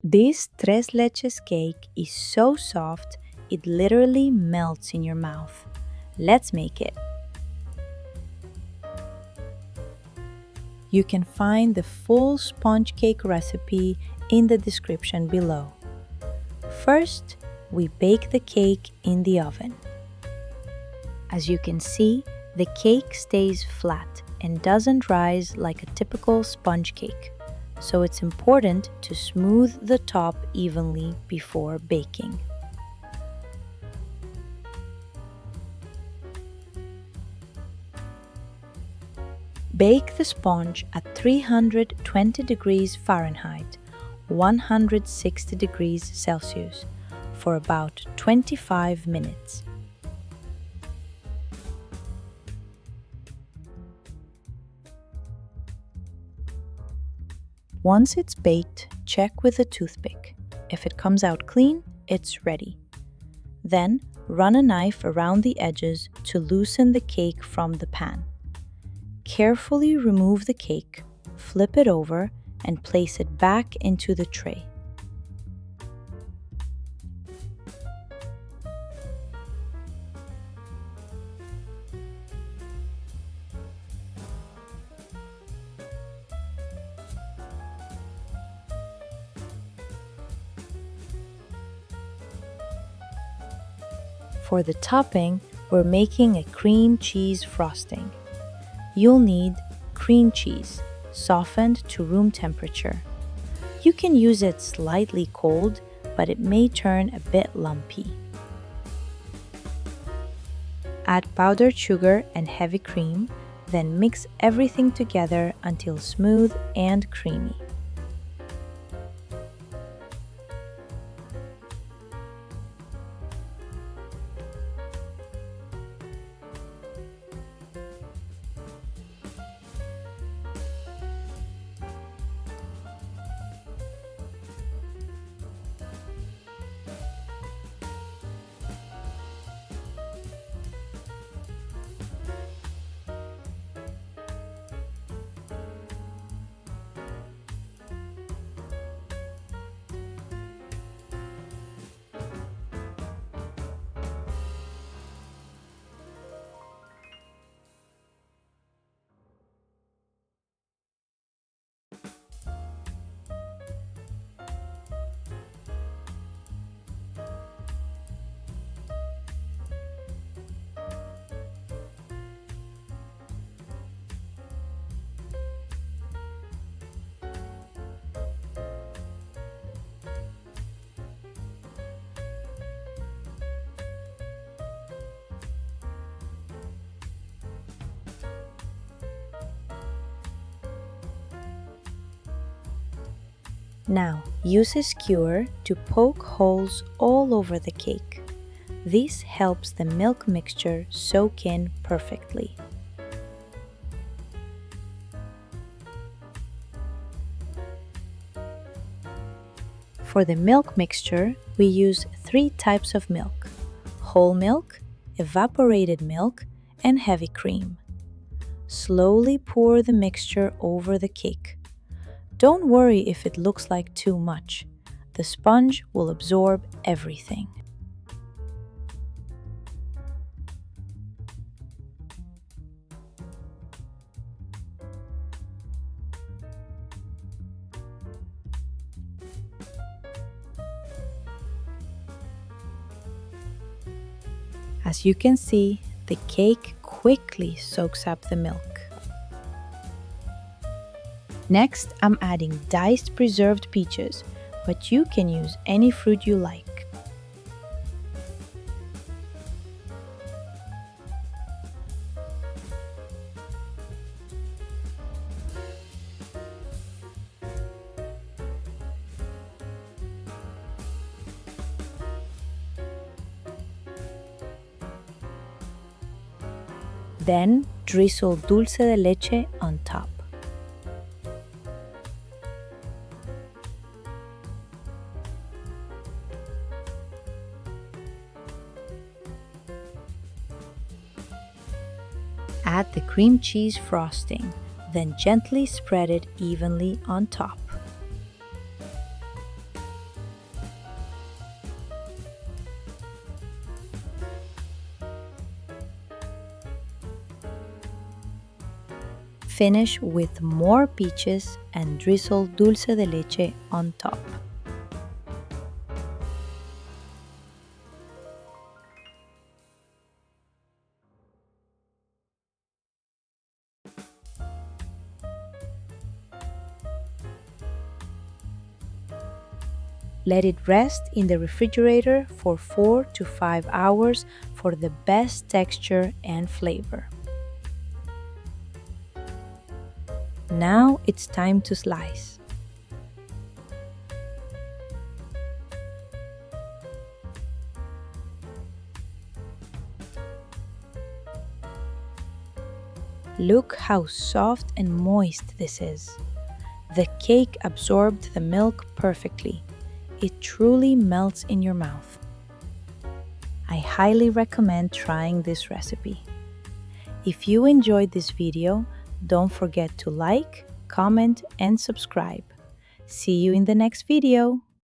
This Tres Leches cake is so soft, it literally melts in your mouth. Let's make it. You can find the full sponge cake recipe in the description below. First, we bake the cake in the oven. As you can see, the cake stays flat and doesn't rise like a typical sponge cake, so it's important to smooth the top evenly before baking. Bake the sponge at 320 degrees Fahrenheit, 160 degrees Celsius, for about 25 minutes. Once it's baked, check with a toothpick. If it comes out clean, it's ready. Then, run a knife around the edges to loosen the cake from the pan. Carefully remove the cake, flip it over, and place it back into the tray. For the topping, we're making a cream cheese frosting. You'll need cream cheese, softened to room temperature. You can use it slightly cold, but it may turn a bit lumpy. Add powdered sugar and heavy cream, then mix everything together until smooth and creamy. Now, use a skewer to poke holes all over the cake. This helps the milk mixture soak in perfectly. For the milk mixture, we use 3 types of milk: whole milk, evaporated milk, and heavy cream. Slowly pour the mixture over the cake. Don't worry if it looks like too much. The sponge will absorb everything. As you can see, the cake quickly soaks up the milk. Next, I'm adding diced preserved peaches, but you can use any fruit you like. Then, drizzle dulce de leche on top. Add the cream cheese frosting, then gently spread it evenly on top. Finish with more peaches and drizzle dulce de leche on top. Let it rest in the refrigerator for 4 to 5 hours for the best texture and flavor. Now it's time to slice. Look how soft and moist this is. The cake absorbed the milk perfectly. It truly melts in your mouth. I highly recommend trying this recipe. If you enjoyed this video, don't forget to like, comment, and subscribe. See you in the next video.